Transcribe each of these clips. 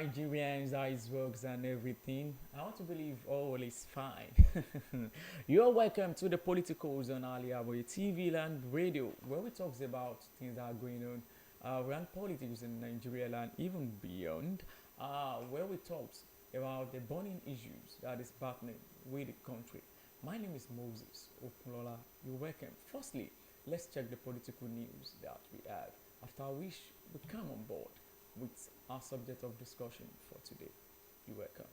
Nigerians, how it works and everything. I want to believe all is fine. You're welcome to the Politicos on Al-IyamoyeTv and radio, where we talk about things that are going on around politics in Nigeria and even beyond, where we talk about the burning issues that is happening with the country. My name is Moses OKUNLOLA. You're welcome. Firstly, let's check the political news that we have, after which we come on board with our subject of discussion for today. You're welcome.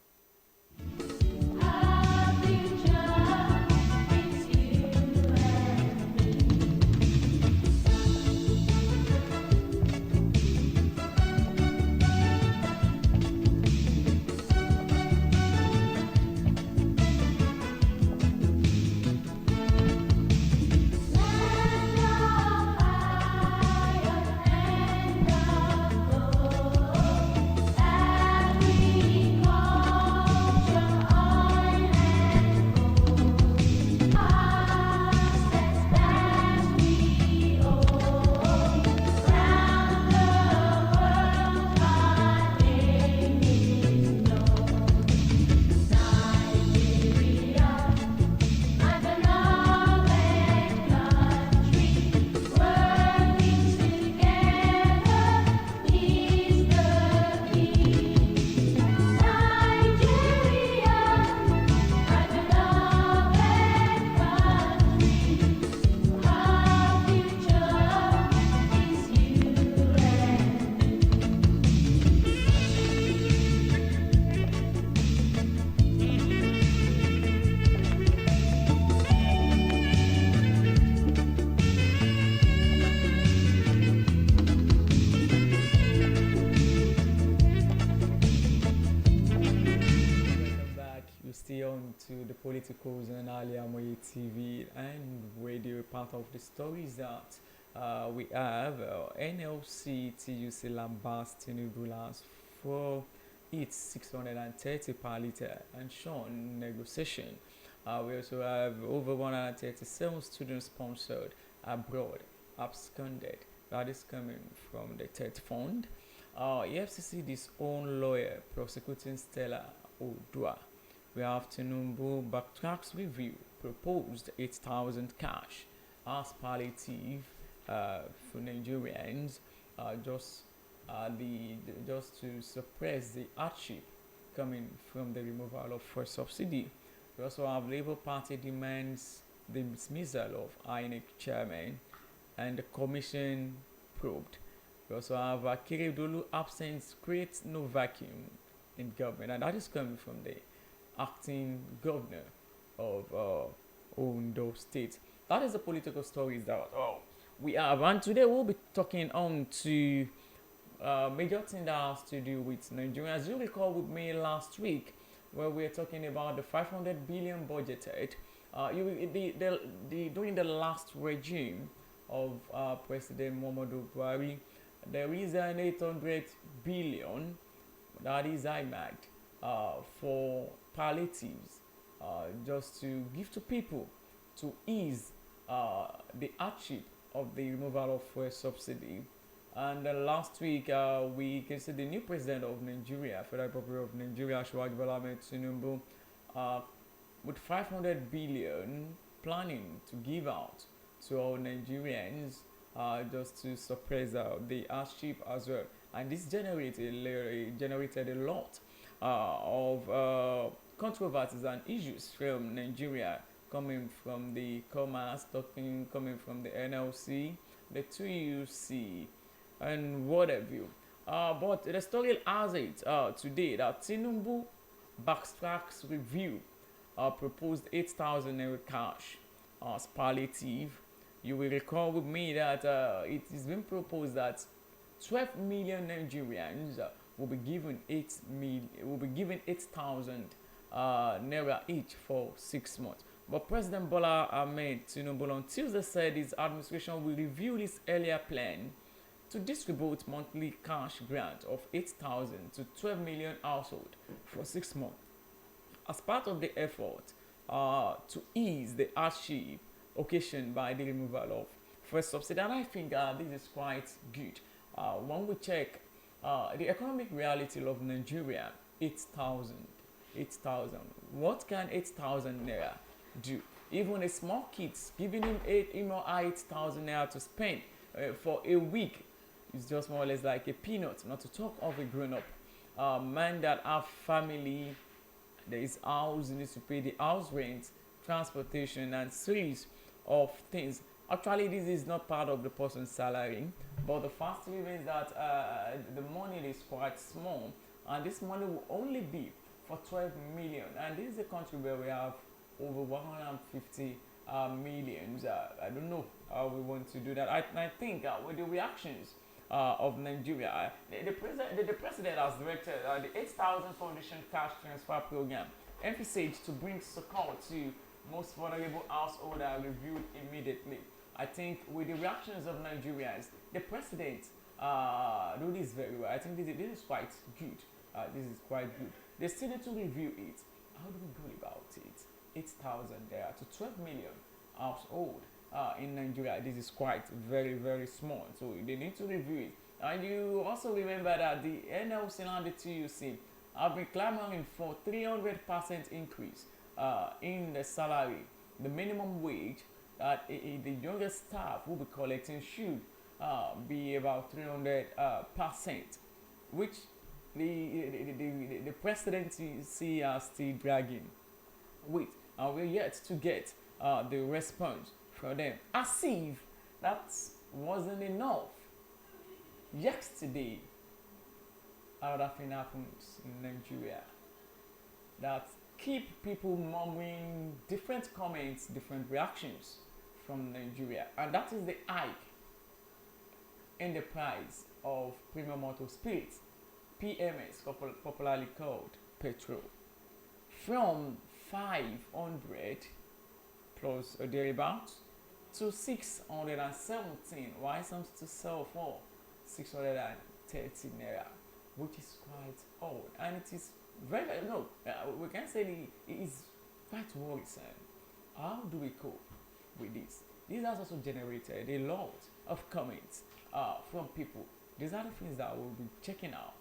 You stay on to the Politicos and Al-IyamoyeTv and radio. Part of the stories that we have NLC TUC Lambast Tinubu last for its 630 per litre and shown negotiation. We also have over 137 students sponsored abroad absconded. That is coming from the TED Fund. EFCC disowned lawyer prosecuting Stella Odua. We have Tinubu backtracks review, proposed 8,000 cash as palliative for Nigerians, just to suppress the hardship coming from the removal of first subsidy. We also have Labour Party demands the dismissal of INEC chairman and the commission probed. We also have Akeredolu absence creates no vacuum in government, and that is coming from the acting governor of Ondo State. That is the political stories that we have, and today we'll be talking on to major thing that has to do with Nigeria. As you recall with me last week, where we were talking about the 500 billion budgeted during the last regime of President Muhammadu Buhari, there is an 800 billion that is IMAG'd for palliatives, just to give to people to ease the hardship of the removal of fuel subsidy. And last week, we can see the new president of Nigeria, Federal Republic of Nigeria, Tinubu, with 500 billion planning to give out to all Nigerians, just to suppress the hardship as well. And this generated a lot of controversies and issues from Nigeria, coming from the commerce, coming from the NLC, the TUC, and what have you. But the story has it today that Tinubu backtracks review proposed 8,000 naira cash as palliative. You will recall with me that it has been proposed that 12 million Nigerians will be given 8,000 naira each for 6 months. But President Bola Ahmed Tinubu on Tuesday said his administration will review this earlier plan to distribute monthly cash grant of 8,000 to 12 million households for 6 months as part of the effort to ease the hardship occasioned by the removal of first subsidy. And I think this is quite good. When we check The economic reality of Nigeria, 8,000. 8,000. What can 8,000 naira do? Even a small kid, giving him 8,000 naira to spend for a week is just more or less like a peanut, not to talk of a grown-up. Man that have family, there is house, he needs to pay the house rent, transportation, and series of things. Actually, this is not part of the person's salary, but the fact remains that the money is quite small, and this money will only be for 12 million. And this is a country where we have over 150 millions. I don't know how we want to do that. I think with the reactions of Nigeria, the president has directed the 8,000 Foundation Cash Transfer Program, emphasized to bring support to most vulnerable households are reviewed immediately. I think with the reactions of Nigerians, the president do this very well. I think this is quite good. This is quite good. They still need to review it. How do we go about it? 8,000 there to 12 million household in Nigeria. This is quite very, very small. So they need to review it. And you also remember that the NLC and the TUC have been clamoring for 300% increase in the salary. The minimum wage that the youngest staff will be collecting should be about 300%, which the presidency are still dragging with, and we're yet to get the response from them. As if that wasn't enough, yesterday another thing happens in Nigeria that keep people murmuring different comments, different reactions from Nigeria, and that is the hike in the price of premium motor spirits, PMS, popularly called petrol, from 500 plus a thereabout to 617, while some still sell for 630 naira, which is quite odd, and it is very, no, we can say it is quite worrisome. How do we cope with this? This has also generated a lot of comments from people. These are the things that we'll be checking out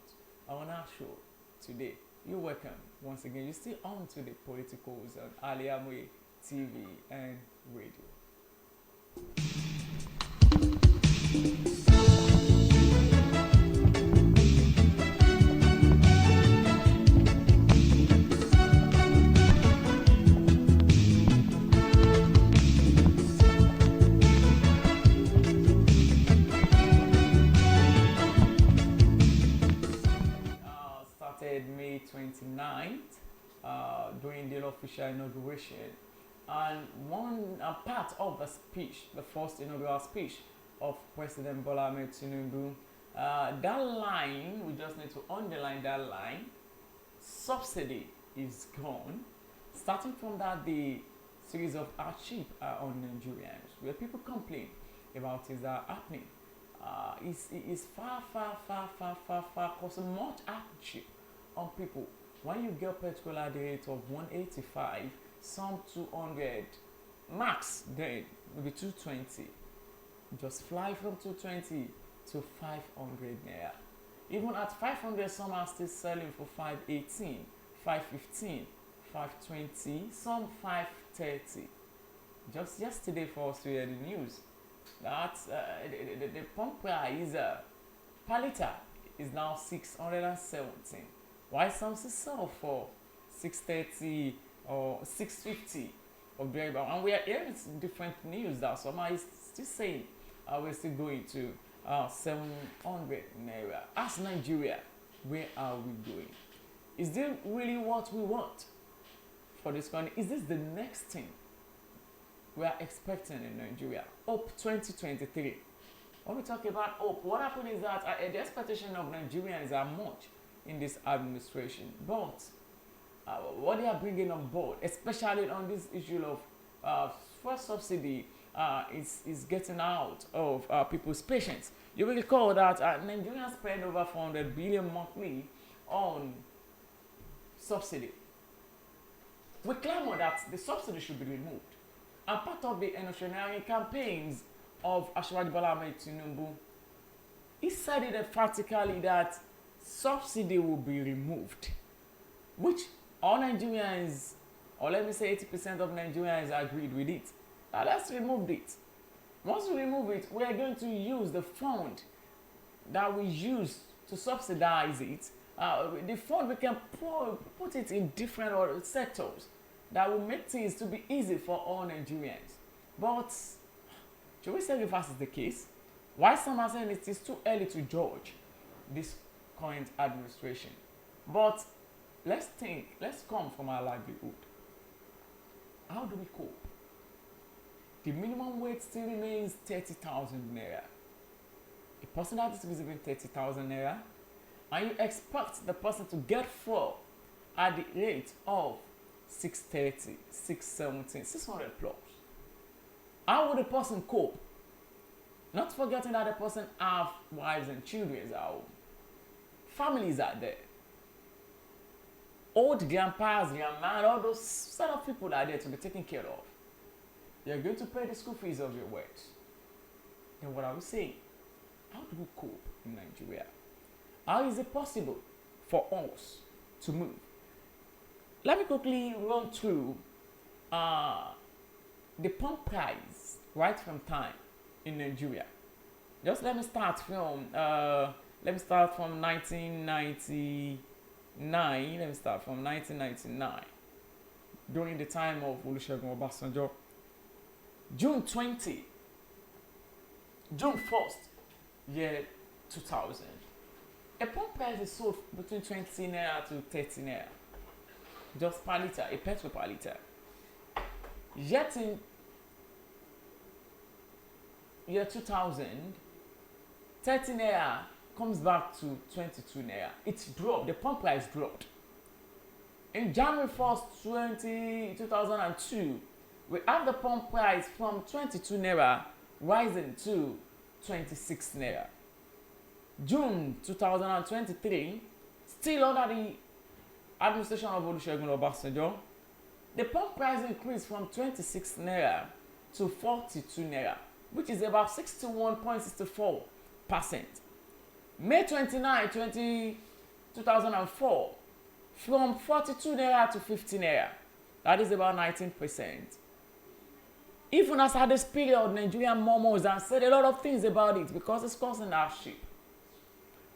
on our show today. You're welcome once again. You're still on to the Politicos on Al-IyamoyeTv and radio. May 29th during the official inauguration, and one part of the speech, the first inaugural speech of President Bola Ahmed Tinubu, that line, we just need to underline that line: subsidy is gone. Starting from that, the series of hardship on Nigerians, where people complain about things that are happening, is far causing much hardship on people. When you get petrol at the rate of 185, some 200, max then maybe 220, just fly from 220 to 500 naira. Even at 500, some are still selling for 518, 515, 520, some 530. Just yesterday, for us to hear the news that the pump price per litre is now 617. Why some sell for 630 or 650 or thereabout? And we are hearing different news that some are still saying we're still going to 700 naira. As Nigeria, where are we going? Is this really what we want for this country? Is this the next thing we are expecting in Nigeria? Hope 2023. When we talk about hope, what happened is that the expectation of Nigerians are much in this administration, but what they are bringing on board, especially on this issue of fuel subsidy, is getting out of people's patience. You will recall that Nigerians spend over 400 billion monthly on subsidy. We clamour that the subsidy should be removed, and part of the electioneering campaigns of Bola Ahmed Tinubu, he said it emphatically that subsidy will be removed, which all Nigerians, or let me say 80% of Nigerians agreed with it. Now let's remove it. Once we remove it, we are going to use the fund that we use to subsidize it. The fund, we can put it in different sectors that will make things to be easy for all Nigerians. But should we say reverse is the case? Why some are saying it is too early to judge this current administration? But let's come from our livelihood. How do we cope? The minimum wage still remains 30,000 naira. A person that is receiving 30,000 naira, and you expect the person to get full at the rate of 630, 617, 600 plus. How would the person cope? Not forgetting that the person have wives and children at home. Families are there. Old grandpas, grandmas, all those set of people are there to be taken care of. You're going to pay the school fees of your works. Then what are we saying? How do we cope in Nigeria? How is it possible for us to move? Let me quickly run through the pump price right from time in Nigeria. Just let me start from 1999. Let me start from 1999. During the time of Olusegun Obasanjo. June 1st, year 2000. A pump price is sold between 20 naira to 30 naira. Just per litre, a petrol per litre. Yet in year 2000, 30 naira comes back to 22 naira. It's dropped, the pump price dropped. In January 1st, 2002, we have the pump price from 22 naira rising to 26 naira. June 2023, still under the administration of Olusegun Obasanjo, the pump price increased from 26 naira to 42 naira, which is about 61.64%. May 29, 2004, from 42 naira to 50 naira, that is about 19%. Even as at this period, Nigerian murmurs and said a lot of things about it because it's causing hardship.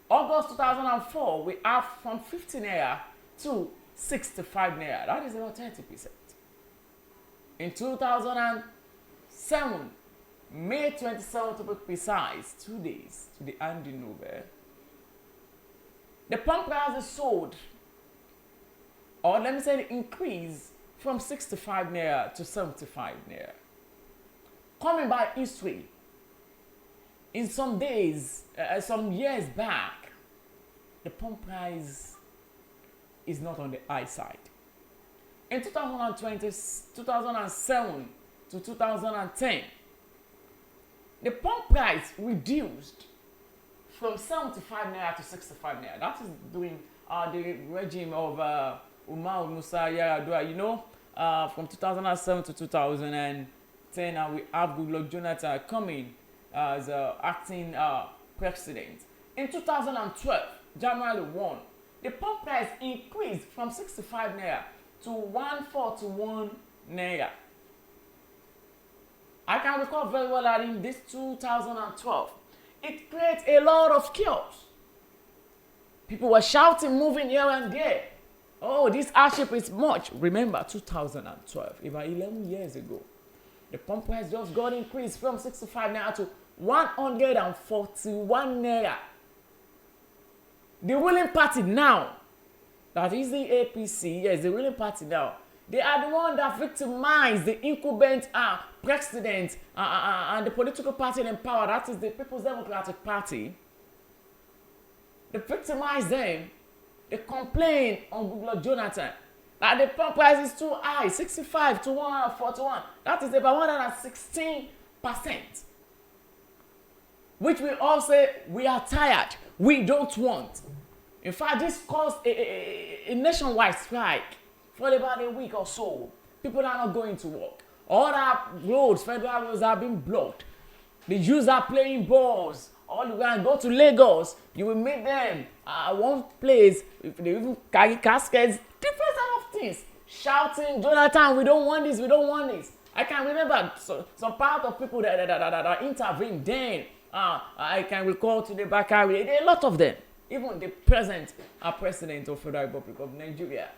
August 2004, we have from 50 naira to 65 naira. That is about 30%. In 2007, May 27 to be precise, 2 days to the ending over, the pump price is sold, or let me say the increase, from 65 naira to 75 naira. Coming by history, in some days, some years back, the pump price is not on the high side. In 2007 to 2010, the pump price reduced from 75 naira to 65 naira. That is during the regime of Umar Musa Yar'Adua. You know, from 2007 to 2010, we have Goodluck Jonathan coming as acting president. In 2012, January 1, the pump price increased from 65 naira to 141 naira. I can recall very well that in this 2012, it created a lot of chaos. People were shouting, moving here and there. Oh, this hardship is much. Remember, 2012, about 11 years ago, the pump price just got increased from 65 naira to 141 naira. The ruling party now, that is the APC, yes, the ruling party now, they are the one that victimized the incumbent president and the political party in power, that is the People's Democratic Party. They victimized them. They complained on Goodluck Jonathan that the pump price is too high, 65 to 141. That is about 116%. Which we all say we are tired. We don't want. In fact, this caused a nationwide strike for about a week or so. People are not going to work. All our roads, federal roads, are being blocked. The youths are playing balls Or you can go to Lagos, you will meet them at one place. If they even carry caskets, different set of things, shouting, Jonathan, we don't want this, we don't want this. I can remember some part of people that intervened then. I can recall to the Bakari, a lot of them, even the present president of Federal Republic of Nigeria.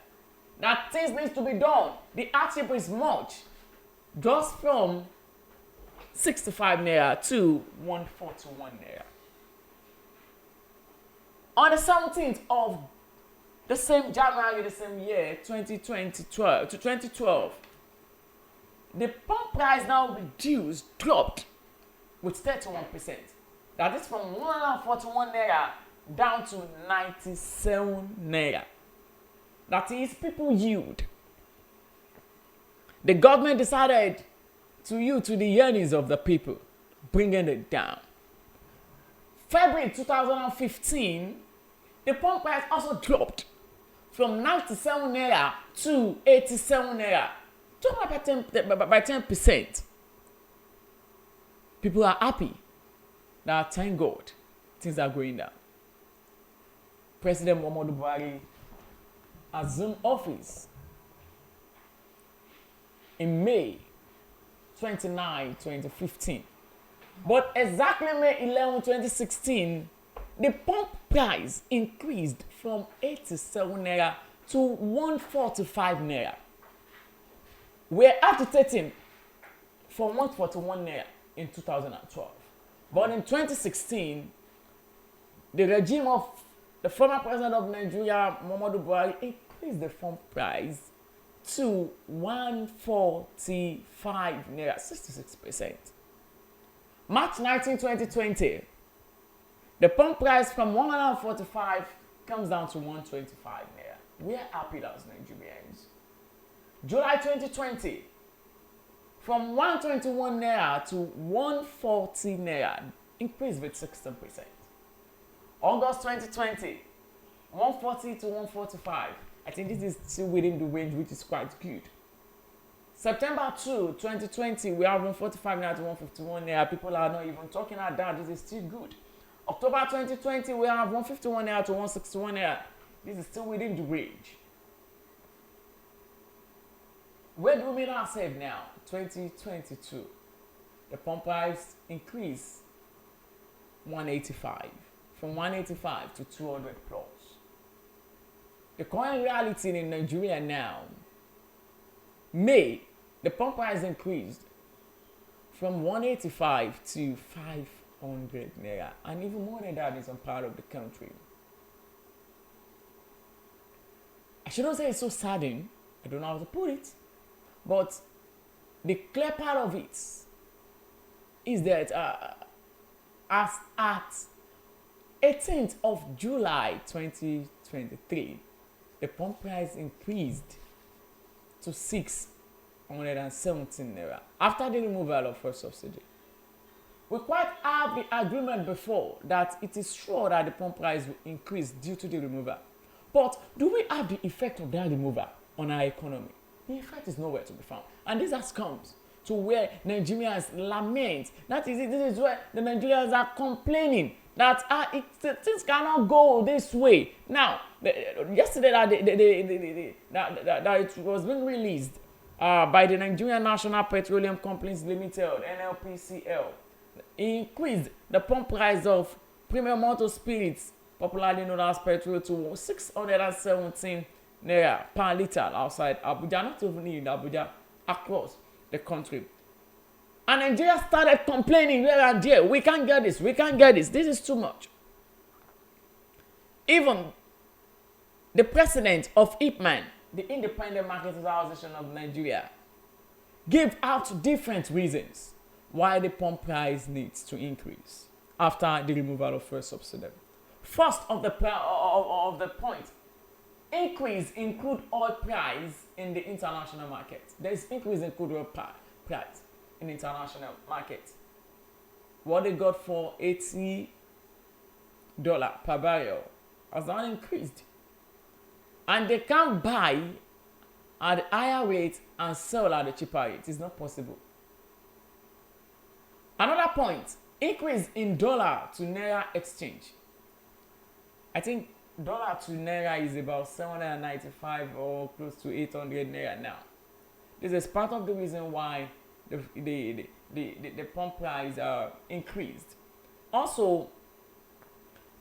That things need to be done. The hardship is much. Just from 65 naira to 141 naira. On the 17th of the same January, the same year, 2012, the pump price now dropped with 31%. That is from 141 naira down to 97 naira. That is people yield. The government decided to yield to the yearnings of the people, bringing it down. February 2015, the pump price also dropped from 97 naira to 87 naira. Dropped by 10%. People are happy. Now, thank God, things are going down. President Muhammadu Buhari assumed office in May 29, 2015. But exactly May 11, 2016, the pump price increased from 87 naira to 145 naira. We're agitating for 141 naira in 2012. But in 2016, the regime of the former president of Nigeria, Muhammadu Buhari, increased the pump price to 145 naira, 66%. March 19, 2020, the pump price from 145 comes down to 125 naira. We are happy as Nigerians. July 2020, from 121 naira to 140 naira, increased with 16%. August 2020, 140 to 145. I think this is still within the range, which is quite good. September 2, 2020, we have 145 naira to 151 naira. People are not even talking about that. This is still good. October 2020, we have 151 naira to 161 naira. This is still within the range. Where do we meet ourselves now? 2022. The pump price increased 185. From 185 to 200 plus. The current reality in Nigeria now, May, the pump price increased from 185 to 500 naira, and even more than that in some part of the country. I shouldn't say it's so saddening, I don't know how to put it, but the clear part of it is that as at 18th of July 2023, the pump price increased to 617 naira after the removal of fuel subsidy. We quite have the agreement before that it is sure that the pump price will increase due to the removal. But do we have the effect of that removal on our economy? The effect is nowhere to be found. And this has come to where Nigerians lament. This is where the Nigerians are complaining that things cannot go this way. Now, yesterday that it was being released by the Nigerian National Petroleum Companies Limited, NLPCL, increased the pump price of premium motor spirits, popularly known as petrol, to 617 naira per litre outside Abuja, not even in Abuja, across the country. And Nigeria started complaining here and there. We can't get this. We can't get this. This is too much. Even the president of IPMAN, the Independent Market Association of Nigeria, gave out different reasons why the pump price needs to increase after the removal of fuel subsidy. First of the point, increase in crude oil price in the international market. There is increase in crude oil price in international market. What they got for $80 per barrel has now increased. And they can't buy at the higher rate and sell at the cheaper rate. It's not possible. Another point, increase in dollar to naira exchange. I think dollar to naira is about 795 or close to 800 naira now. This is part of the reason why the pump price increased. Also,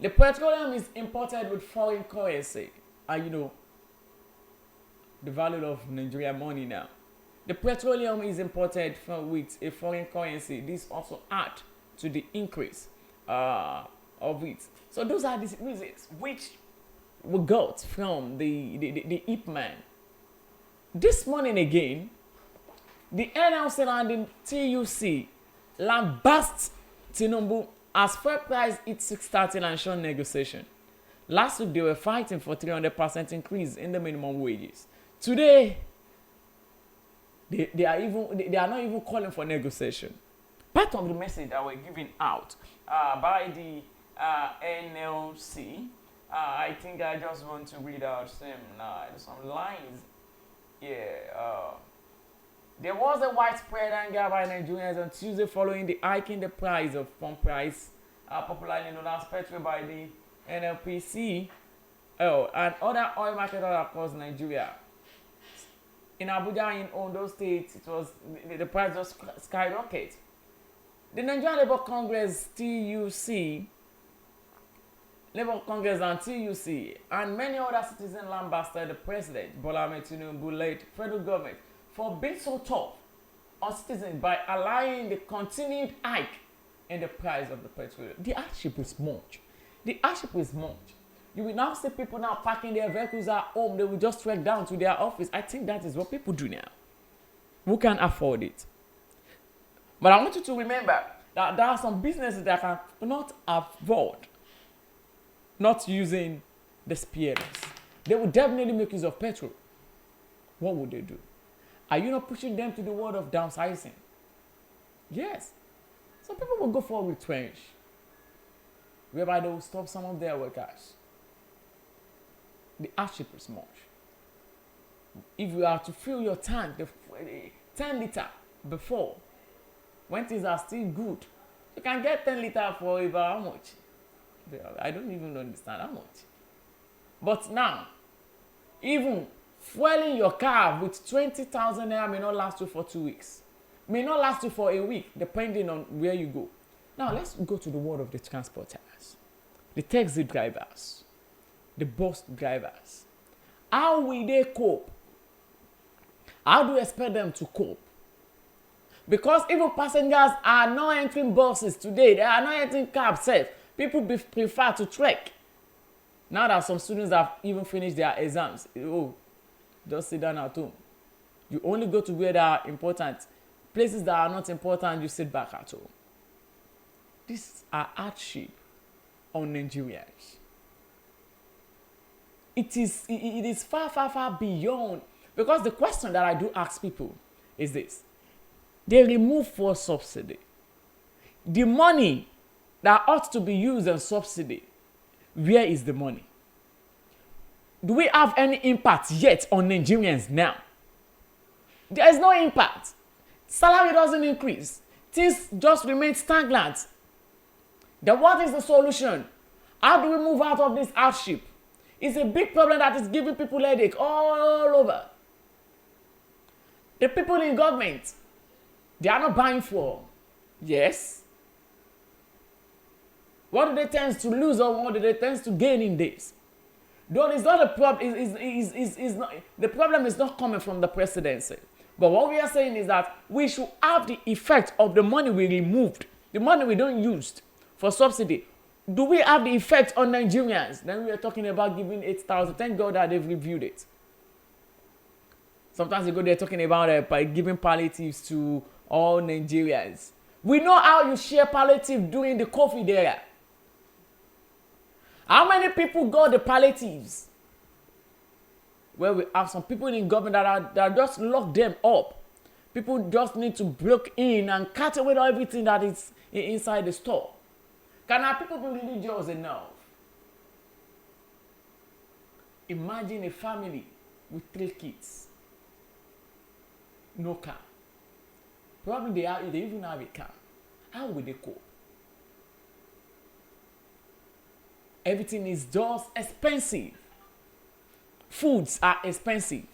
the petroleum is imported with foreign currency. And the value of Nigerian money now. The petroleum is imported with a foreign currency. This also adds to the increase of it. So those are the reasons which we got from the Ip man. This morning again, the NLC and the TUC Lambast Tinubu as fair price hit 630 and short negotiation. Last week they were fighting for 300% increase in the minimum wages. Today, they are not even calling for negotiation. Part of the message that we're giving out by the NLC, I think I just want to read out some lines. There was a widespread anger by Nigerians on Tuesday following the hike in the price of pump price, popularly known as petrol, by the NLPC and other oil markets across Nigeria. In Abuja, in Ondo State, it was the price just skyrocketed. The Nigerian Labour Congress, TUC, Labour Congress and TUC, and many other citizens lambasted the President, Bola Ahmed Tinubu-led federal government for being so tough on citizens by allowing the continued hike in the price of the petrol. The hardship is much. The hardship is much. You will now see people now parking their vehicles at home. They will just trek down to their office. I think that is what people do now. Who can afford it? But I want you to remember that there are some businesses that cannot afford not using the spears. They will definitely make use of petrol. What would they do? Are you not pushing them to the world of downsizing? Yes. Some people will go for a retrench, whereby they will stop some of their workers. The hardship is much. If you are to fill your tank, the 10 liter before, when things are still good, you can get 10 liter for about how much? I don't even understand how much. But now, even fueling your car with 20,000 naira may not last you for 2 weeks. May not last you for a week, depending on where you go. Now, let's go to the world of the transporters, the taxi drivers, the bus drivers. How will they cope? How do you expect them to cope? Because even passengers are not entering buses today. They are not entering cabs safe. People prefer to trek. Now that some students have even finished their exams, just sit down at home. You only go to where they are important. Places that are not important, you sit back at home. These are hardship on Nigerians. It is far, far, far beyond. Because the question that I do ask people is this. They remove fuel subsidy. The money that ought to be used on subsidy, where is the money? Do we have any impact yet on Nigerians now? There is no impact. Salary doesn't increase. Things just remain stagnant. Then what is the solution? How do we move out of this hardship? It's a big problem that is giving people headache all over. The people in government, they are not buying fuel. Yes. What do they tend to lose or what do they tend to gain in this? Though it's not a problem, the problem is not coming from the presidency. But what we are saying is that we should have the effect of the money we removed, the money we don't use for subsidy. Do we have the effect on Nigerians? Then we are talking about giving 8,000. Thank God that they've reviewed it. Sometimes ago they're talking about giving palliatives to all Nigerians. We know how you share palliative during the COVID era. How many people got the palliatives? Well, we have some people in government that just lock them up. People just need to break in and cut away everything that is inside the store. Can our people be religious enough? Imagine a family with 3 kids. No car. Probably they even have a car. How will they cope? Everything is just expensive. Foods are expensive.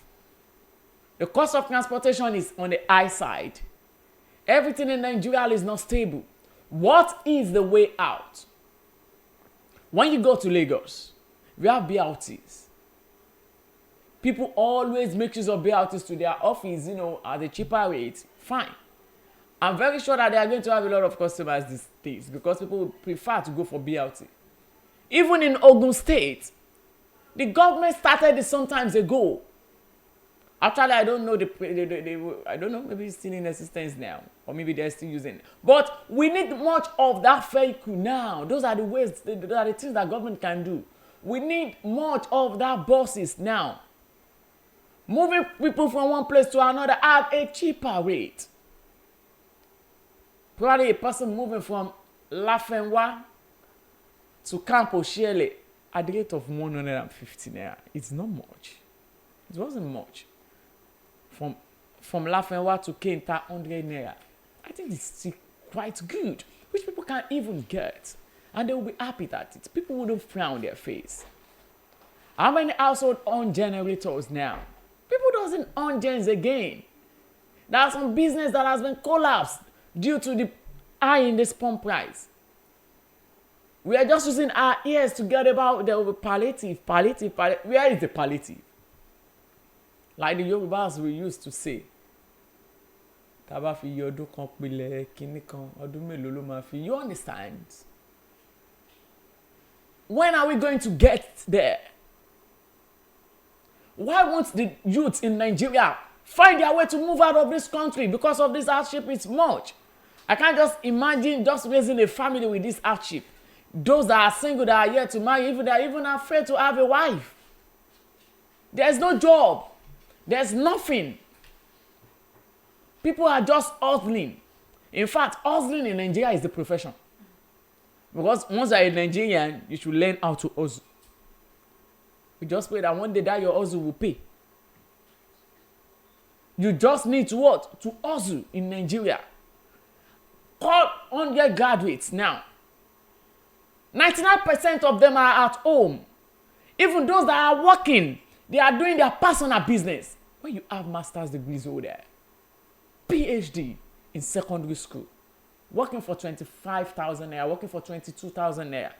The cost of transportation is on the high side. Everything in Nigeria is not stable. What is the way out? When you go to Lagos, we have BRTs. People always make use of BRTs to their office, at a cheaper rate. Fine. I'm very sure that they are going to have a lot of customers these days because people prefer to go for BRT. Even in Ogun State, the government started this some times ago. Actually, I don't know. I don't know. Maybe it's still in existence now, or maybe they're still using it. But we need much of that vehicle now. Those are the ways. Those are the things that government can do. We need much of that buses now. Moving people from one place to another at a cheaper rate. Probably a person moving from Lafenwa to Camp Oshiele at the rate of 150 naira. It's not much. It wasn't much. From Lafenwa to Kenta, 100 naira. I think it's still quite good, which people can't even get. And they will be happy at it. People wouldn't frown their face. How many households own generators now? People doesn't own gens again. There are some business that has been collapsed due to the high in this pump price. We are just using our ears to get about the palliative. Where is the palliative? Like the Yorubas we used to say. You understand? When are we going to get there? Why won't the youth in Nigeria find their way to move out of this country because of this hardship? It's much. I can't just imagine just raising a family with this hardship. Those that are single, that are yet to marry, even they're even afraid to have a wife. There's no job. There's nothing. People are just hustling. In fact, hustling in Nigeria is the profession. Because once you're a Nigerian, you should learn how to hustle. You just pray that one day that your hustle will pay. You just need to what? To hustle in Nigeria. Call 100 graduates now. 99% of them are at home. Even those that are working, they are doing their personal business. When you have master's degrees over there, PhD in secondary school, working for 25,000 naira, working for 22,000 naira,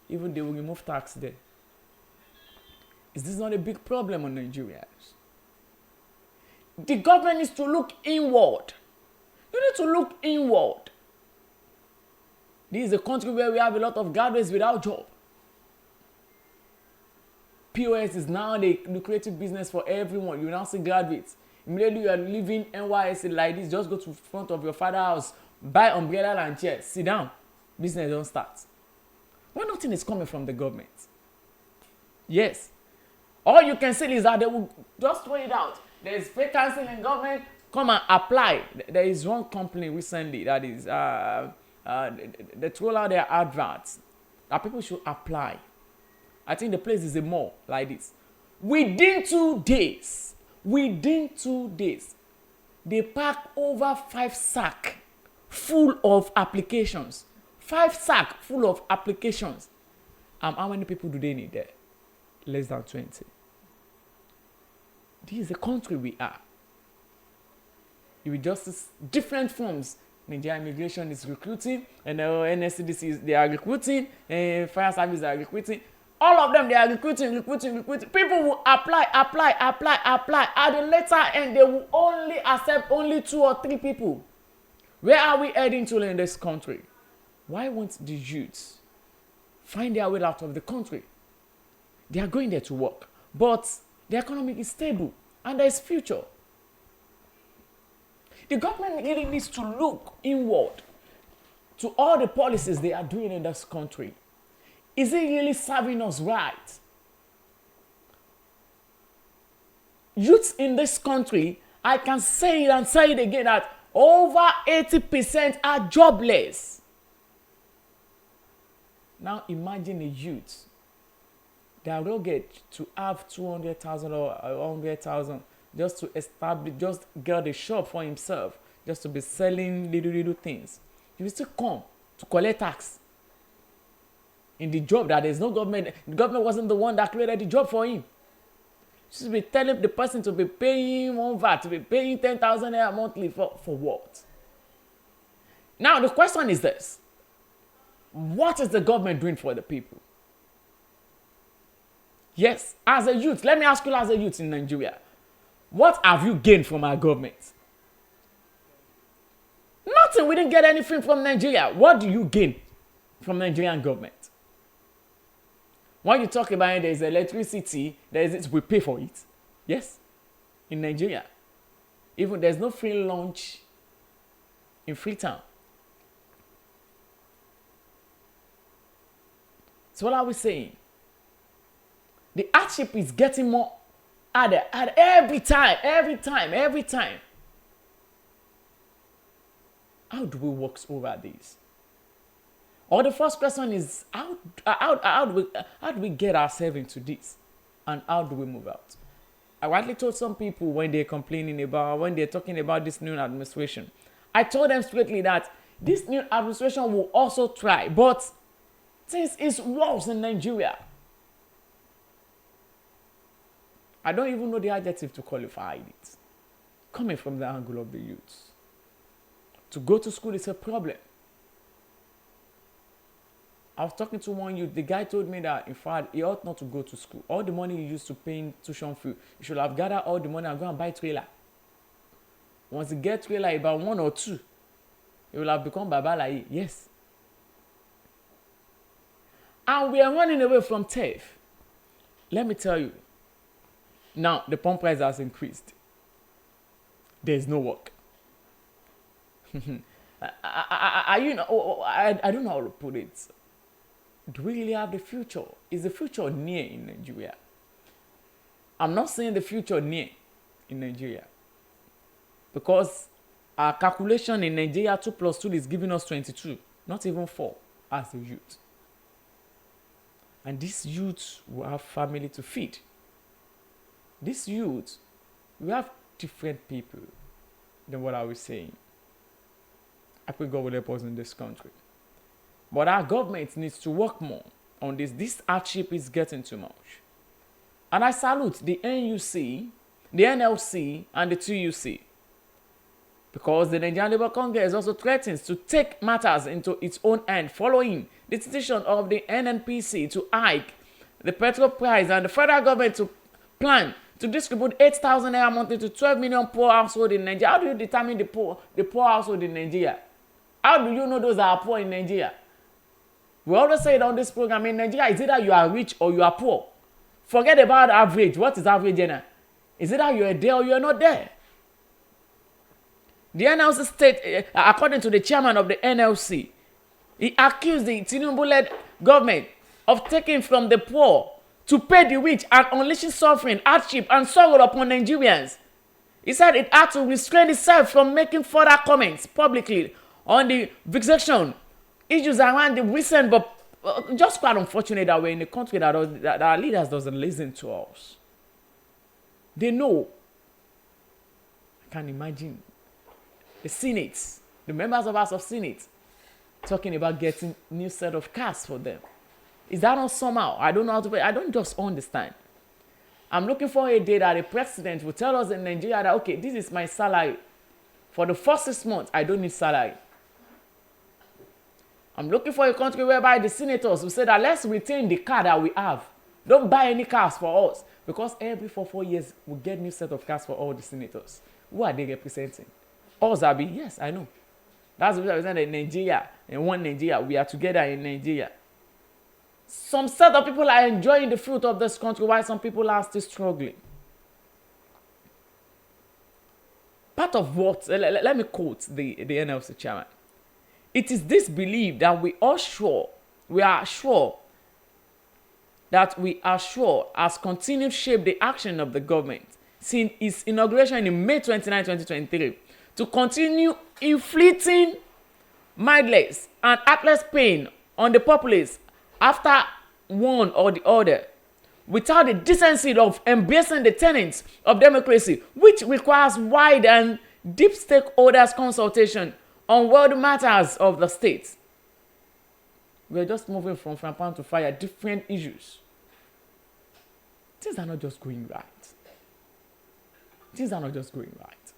even they will remove tax there. Is this not a big problem on Nigerians? The government needs to look inward. You need to look inward. This is a country where we have a lot of graduates without job. POS is now the lucrative business for everyone. You now see graduates. Immediately you are leaving NYSC like this, just go to front of your father's house, buy umbrella and chair, sit down. Business don't start. When nothing is coming from the government. Yes. All you can say is that they will just throw it out. There is vacancy in government. Come and apply. There is one company recently that is they throw out their adverts that people should apply. I think the place is a mall like this. Within 2 days, they pack over 5 sacks full of applications. 5 sacks full of applications. How many people do they need there? Less than 20. This is the country we are. You will just see different forms. Nigeria immigration is recruiting, and NLC they are recruiting, and fire service are recruiting. All of them, they are recruiting. People will apply. At the later end, they will only accept only 2 or 3 people. Where are we heading to in this country? Why won't the youths find their way out of the country? They are going there to work, but the economy is stable and there is future. The government really needs to look inward to all the policies they are doing in this country. Is it really serving us right? Youths in this country, I can say it and say it again, that over 80% are jobless. Now imagine a youth that will get to have 200,000 or 100,000 just to establish, just get a shop for himself, just to be selling little things. He will still come to collect tax. in the job that there's no government. The government wasn't the one that created the job for him. You should be telling the person to be paying one VAT, to be paying 10,000 naira monthly for what? Now the question is this: what is the government doing for the people? Yes, as a youth, let me ask you, as a youth in Nigeria, what have you gained from our government? Nothing. We didn't get anything from Nigeria. What do you gain from Nigerian government? When you talk about it, there's electricity, we pay for it. Yes, in Nigeria. Even there's no free lunch in Freetown. So what are we saying? The hardship is getting more harder every time. How do we work over this? Or the first question is, how do we get ourselves into this? And how do we move out? I rightly told some people when they're talking about this new administration, I told them straightly that this new administration will also try, but things is worse in Nigeria. I don't even know the adjective to qualify it. Coming from the angle of the youth. To go to school is a problem. I was talking to one youth. The guy told me that, in fact, he ought not to go to school. All the money he used to pay in tuition fee, he should have gathered all the money and go and buy trailer. Once he get trailer, about 1 or 2, he will have become Baba like, yes. And we are running away from theft. Let me tell you. Now, the pump price has increased. There's no work. I don't know how to put it. Do we really have the future? Is the future near in Nigeria? I'm not saying the future near in Nigeria. Because our calculation in Nigeria, 2 plus 2 is giving us 22. Not even 4 as a youth. And this youth will have family to feed. This youth, we have different people than what I was saying. I pray God will help us in this country. But our government needs to work more on this. This hardship is getting too much. And I salute the NUC, the NLC, and the TUC. Because the Nigerian Labour Congress also threatens to take matters into its own hand following the decision of the NNPC to hike the petrol price and the federal government to plan to distribute 8,000 naira monthly to 12 million poor households in Nigeria. How do you determine the poor household in Nigeria? How do you know those are poor in Nigeria? We always say it on this program, in Nigeria, it's either you are rich or you are poor. Forget about average. What is average, Jenna? Is either you are there or you are not there. The NLC state, according to the chairman of the NLC, he accused the Tinubu-led government of taking from the poor to pay the rich and unleashing suffering, hardship, and sorrow upon Nigerians. He said it had to restrain itself from making further comments publicly on the vexation issues around the recent, but just quite unfortunate that we're in a country that our leaders doesn't listen to us. They know. I can imagine the Senate, the members of House of Senate, talking about getting new set of cars for them. Is that not somehow? I don't know how to pay. I don't just understand. I'm looking for a day that the president will tell us in Nigeria that, okay, this is my salary. For the first 6 months, I don't need salary. I'm looking for a country whereby the senators will say that let's retain the car that we have. Don't buy any cars for us. Because every 4 years, we'll get new set of cars for all the senators. Who are they representing? All Zabi? Yes, I know. That's what I was saying in Nigeria. In one Nigeria, we are together in Nigeria. Some set of people are enjoying the fruit of this country while some people are still struggling. Part of what, let me quote the NLC chairman. It is this belief that we are sure has continued to shape the action of the government since its inauguration in May 29, 2023 to continue inflicting mindless and heartless pain on the populace after one or the other, without the decency of embracing the tenets of democracy, which requires wide and deep stakeholders consultation on world matters of the state. We're just moving from pan to fire, different issues. Things are not just going right. Things are not just going right.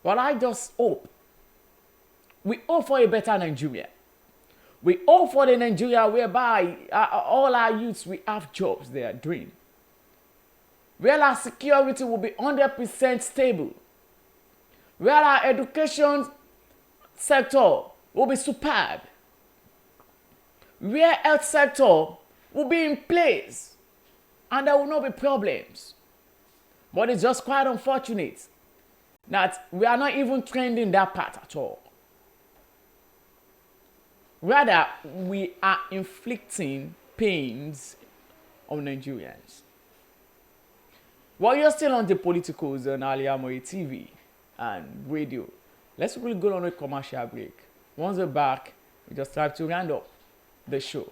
But I just hope, we hope for a better Nigeria. We hope for the Nigeria whereby all our youths, we have jobs they are doing. Where our security will be 100% stable. Where our education sector will be superb. Where health sector will be in place. And there will not be problems. But it's just quite unfortunate that we are not even trending that part at all. Rather, we are inflicting pains on Nigerians. While you're still on the Politicos on Al-IyamoyeTv and radio, let's really go on a commercial break. Once we're back, we just try to round up the show.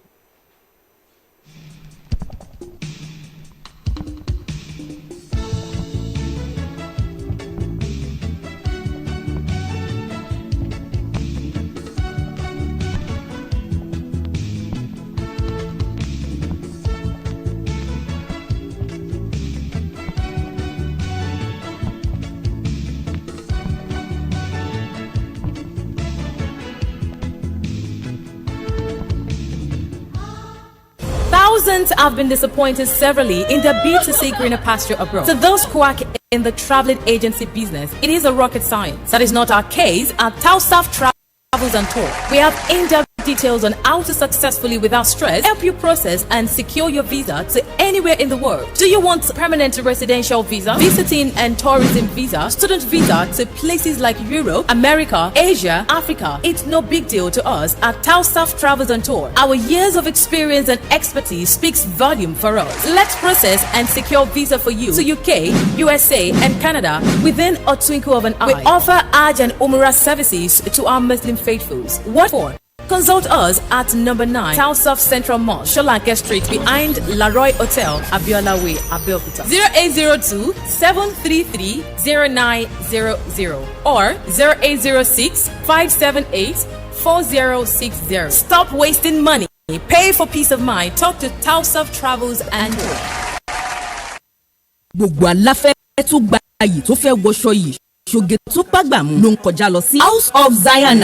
Thousands have been disappointed severally in their bid to see greener pasture abroad. To those who are in the traveling agency business, it is a rocket science. That is not our case at TUC Travels and Tour. We have in-depth details on how to successfully, without stress, help you process and secure your visa to anywhere in the world. Do you want permanent residential visa, visiting and tourism visa, student visa to places like Europe, America, Asia, Africa? It's no big deal to us at TUC Travels and Tour. Our years of experience and expertise speaks volume for us. Let's process and secure visa for you to UK, USA and Canada within a twinkle of an eye. We offer Hajj and Umrah services to our Muslim faithfuls. What for? Consult us at number 9, TUC Central Mall, Sholanke Street, behind Laroy Hotel, Abiola Way, Abeokuta. 0802 733 0900 or 0806 578 4060. Stop wasting money. Pay for peace of mind. Talk to TUC Travels and Tour. Gbogbo aláfẹ́ tó gba àyè tó fẹ́ wọṣọ yìí ṣoge tó pàgbàmù ló ń kọjá lọ sí House of Zion.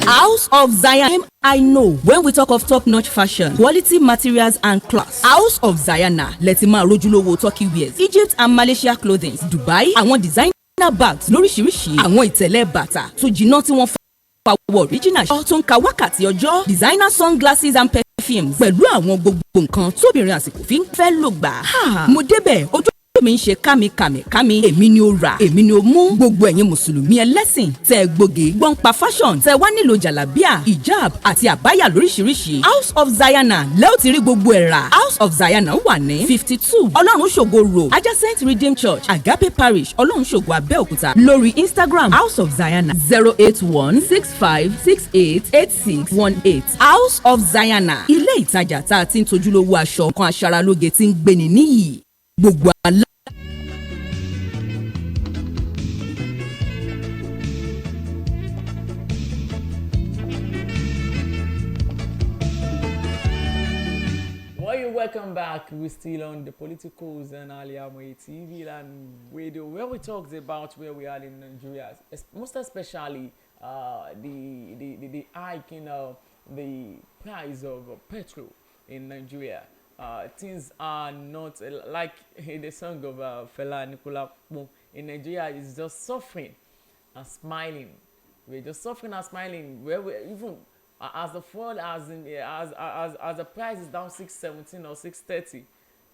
House of Zion. I know when we talk of top-notch fashion, quality materials and class, House of Zion lẹ́tí máa rójúlówó Turkey wears, Egypt and Malaysia clothing, Dubai, àwọn designer bags lóríṣiríṣi, àwọn ìtẹ̀lẹ̀ bàtà tó jiná tí wọ́n fa original tó ń ka wákàtí ọjọ́, designer sunglasses and perfumes pẹ̀lú àwọn gbogbo nǹkan tóbìnrin àsìkò fi ń fẹ́ lò gbà. Mo débẹ̀ ojú mi ń ṣe kámi èmi ni ó rà èmi ni ó mú. Gbogbo ẹ̀yin mùsùlùmí ẹlẹ́sìn tẹ́ gbòógì gbọ́npa fashion tẹ́ wá nílò jàlábíà hijab àti àbáyà lóríṣiríṣi, House of Zion lẹ́ò ti rí gbogbo ẹ̀ rà. House of Zion wà ní 52 ọlọ́run ṣògo road adjacent Redeemed Church Agape Parish ọlọ́run ṣògo Abẹ́òkúta. Lórí Instagram House of Zion 08165688618. House of Zion ilé ìtajà tá a ti ń tojúlówó aṣọ kan aṣaralóge tí ń gbéni níyì. Gbogbo alá. Welcome back. We're still on the Politicos and Al-IyamoyeTv and radio, where we talked about where we are in Nigeria, most especially the hike in the price of petrol in Nigeria. Things are not like the song of Fela Nicola in Nigeria is just suffering and smiling. We're just suffering and smiling. Where we even as the fall as the price is down 617 or 630,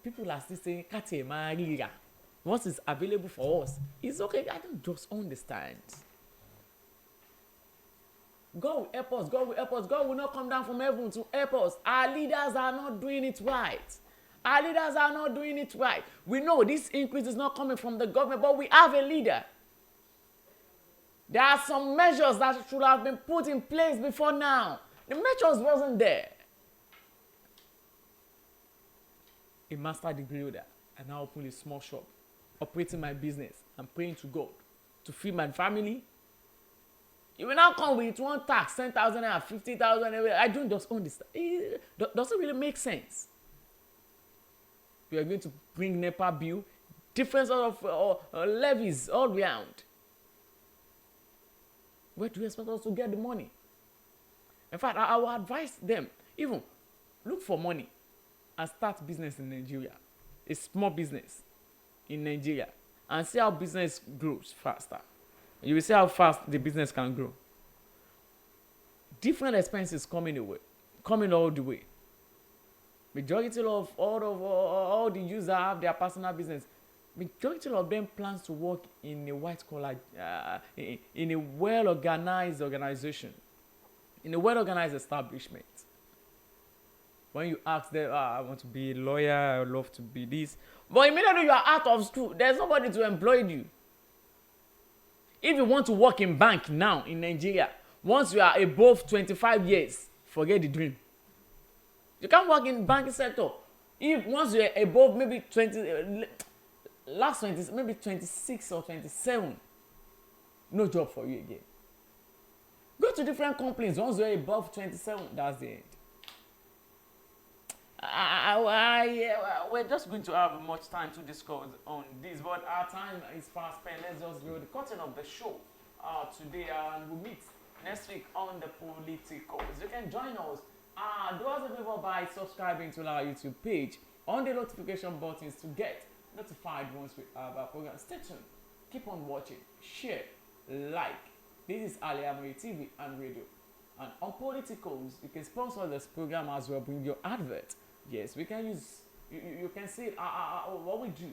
people are still saying Kate Maria. What is available for us? It's okay. I don't just understand. God will help us. God will help us. God will not come down from heaven to help us. Our leaders are not doing it right. Our leaders are not doing it right. We know this increase is not coming from the government, but we have a leader. There are some measures that should have been put in place before now. The measures wasn't there. A master degree holder, and now open a small shop, operating my business. I'm praying to God to feed my family, You will now come with one tax, 10,000 and 50,000. I don't just understand. It doesn't really make sense. We are going to bring NEPA bill, different sort of levies all round. Where do you expect us to get the money? In fact, I will advise them, even look for money and start business in Nigeria. A small business in Nigeria. And see how business grows faster. You will see how fast the business can grow. Different expenses coming all the way. Majority of all the users have their personal business. Majority of them plans to work in a white collar, in a well-organized organization, in a well-organized establishment. When you ask them, I want to be a lawyer, I would love to be this. But immediately you are out of school, there's nobody to employ you. If you want to work in bank now in Nigeria, once you are above 25 years, forget the dream. You can't work in banking sector. If once you are above maybe 26 or 27, no job for you again. Go to different companies. Once you are above 27, that's the end. We're just going to have much time to discuss on this, but our time is fast spent. Let's just do the curtain of the show today, and we'll meet next week on the Politicos. You can join us. Do us a favor by subscribing to our YouTube page, on the notification buttons to get notified once we have our program. Stay tuned. Keep on watching, share, like. This is Al-IyamoyeTv and radio. And on Politicos, you can sponsor this program as well, bring your advert. Yes, we can use, you can see what we do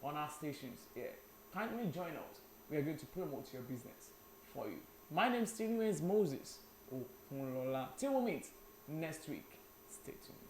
on our stations. Yeah, kindly join us. We are going to promote your business for you. My name is Moses. OKUNLOLA. Till we meet next week. Stay tuned.